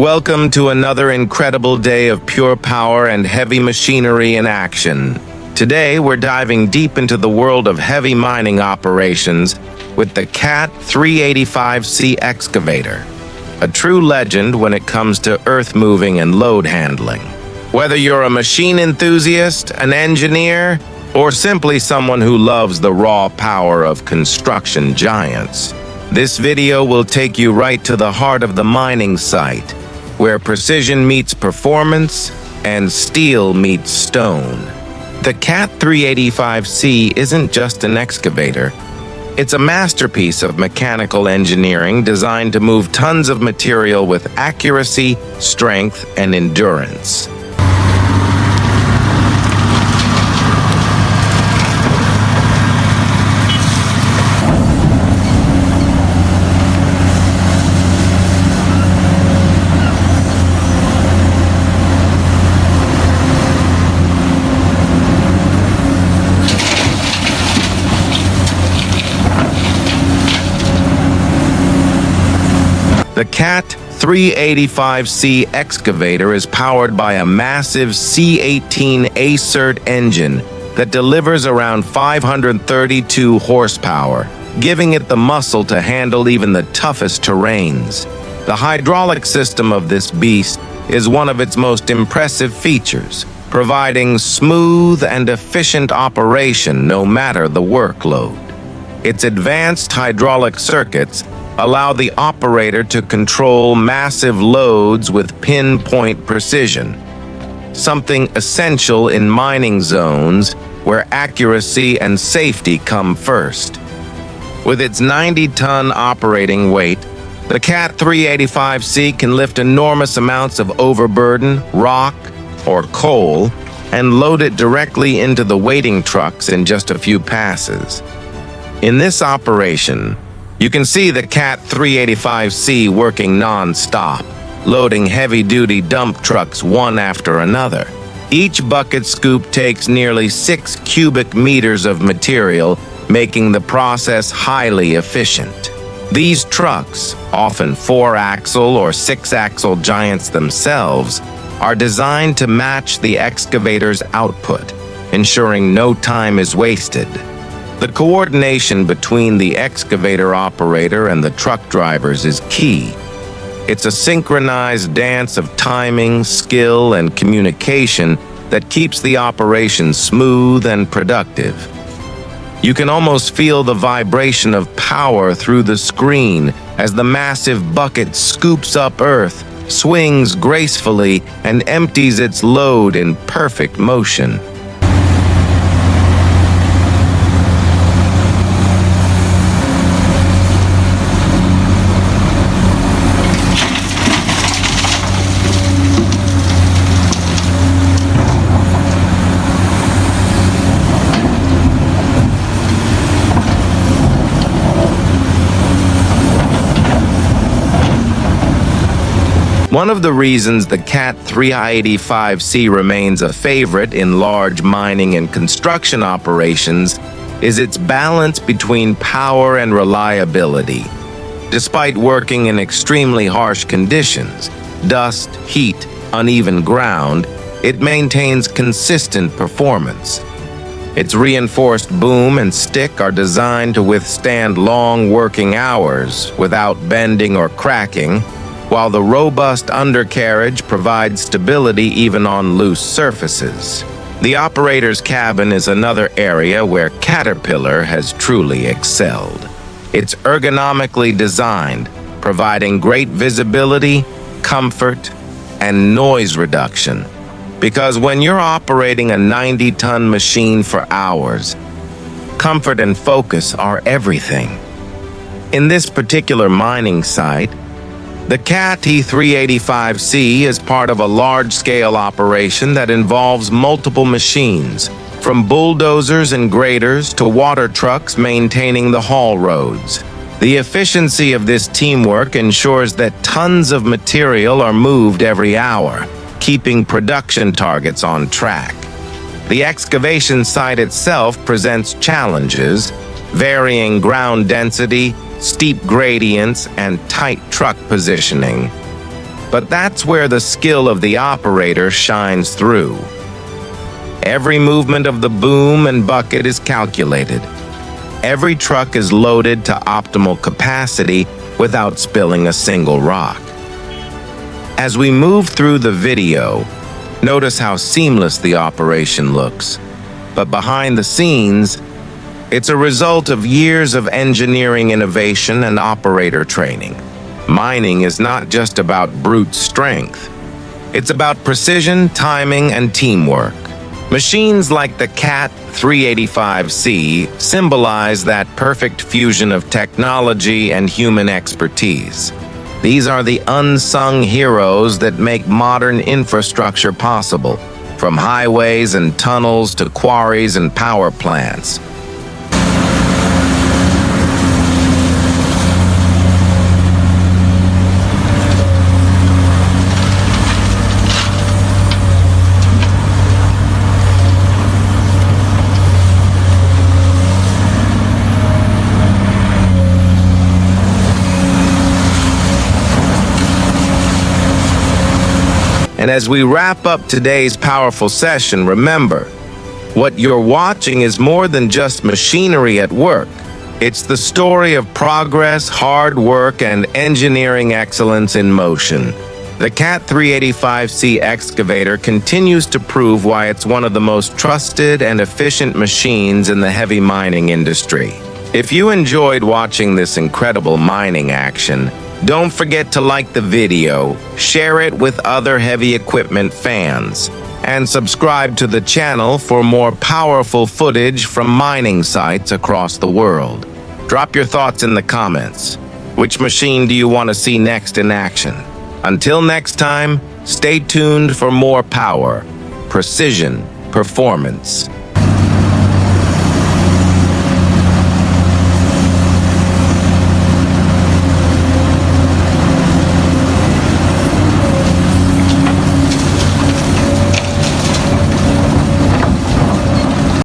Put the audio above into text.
Welcome to another incredible day of pure power and heavy machinery in action. Today, we're diving deep into the world of heavy mining operations with the CAT 385C Excavator, a true legend when it comes to earth moving and load handling. Whether you're a machine enthusiast, an engineer, or simply someone who loves the raw power of construction giants, this video will take you right to the heart of the mining site, where precision meets performance and steel meets stone. The CAT 385C isn't just an excavator. It's a masterpiece of mechanical engineering designed to move tons of material with accuracy, strength, and endurance. The CAT 385C Excavator is powered by a massive C18 ACERT engine that delivers around 532 horsepower, giving it the muscle to handle even the toughest terrains. The hydraulic system of this beast is one of its most impressive features, providing smooth and efficient operation no matter the workload. Its advanced hydraulic circuits allow the operator to control massive loads with pinpoint precision, something essential in mining zones where accuracy and safety come first. With its 90-ton operating weight, the CAT 385C can lift enormous amounts of overburden, rock, or coal and load it directly into the waiting trucks in just a few passes. In this operation, you can see the CAT 385C working non-stop, loading heavy-duty dump trucks one after another. Each bucket scoop takes nearly 6 cubic meters of material, making the process highly efficient. These trucks, often 4-axle or 6-axle giants themselves, are designed to match the excavator's output, ensuring no time is wasted. The coordination between the excavator operator and the truck drivers is key. It's a synchronized dance of timing, skill, and communication that keeps the operation smooth and productive. You can almost feel the vibration of power through the screen as the massive bucket scoops up earth, swings gracefully, and empties its load in perfect motion. One of the reasons the CAT 385C remains a favorite in large mining and construction operations is its balance between power and reliability. Despite working in extremely harsh conditions, dust, heat, uneven ground, it maintains consistent performance. Its reinforced boom and stick are designed to withstand long working hours without bending or cracking, while the robust undercarriage provides stability even on loose surfaces. The operator's cabin is another area where Caterpillar has truly excelled. It's ergonomically designed, providing great visibility, comfort, and noise reduction. Because when you're operating a 90-ton machine for hours, comfort and focus are everything. In this particular mining site, the CAT 385C is part of a large-scale operation that involves multiple machines, from bulldozers and graders to water trucks maintaining the haul roads. The efficiency of this teamwork ensures that tons of material are moved every hour, keeping production targets on track. The excavation site itself presents challenges, varying ground density, steep gradients, and tight truck positioning. But that's where the skill of the operator shines through. Every movement of the boom and bucket is calculated. Every truck is loaded to optimal capacity without spilling a single rock. As we move through the video, notice how seamless the operation looks. But behind the scenes, it's a result of years of engineering innovation and operator training. Mining is not just about brute strength. It's about precision, timing, and teamwork. Machines like the CAT 385C symbolize that perfect fusion of technology and human expertise. These are the unsung heroes that make modern infrastructure possible, from highways and tunnels to quarries and power plants. And as we wrap up today's powerful session, remember, what you're watching is more than just machinery at work. It's the story of progress, hard work, and engineering excellence in motion. The CAT 385C Excavator continues to prove why it's one of the most trusted and efficient machines in the heavy mining industry. If you enjoyed watching this incredible mining action, don't forget to like the video, share it with other heavy equipment fans, and subscribe to the channel for more powerful footage from mining sites across the world. Drop your thoughts in the comments. Which machine do you want to see next in action? Until next time, stay tuned for more power, precision, performance,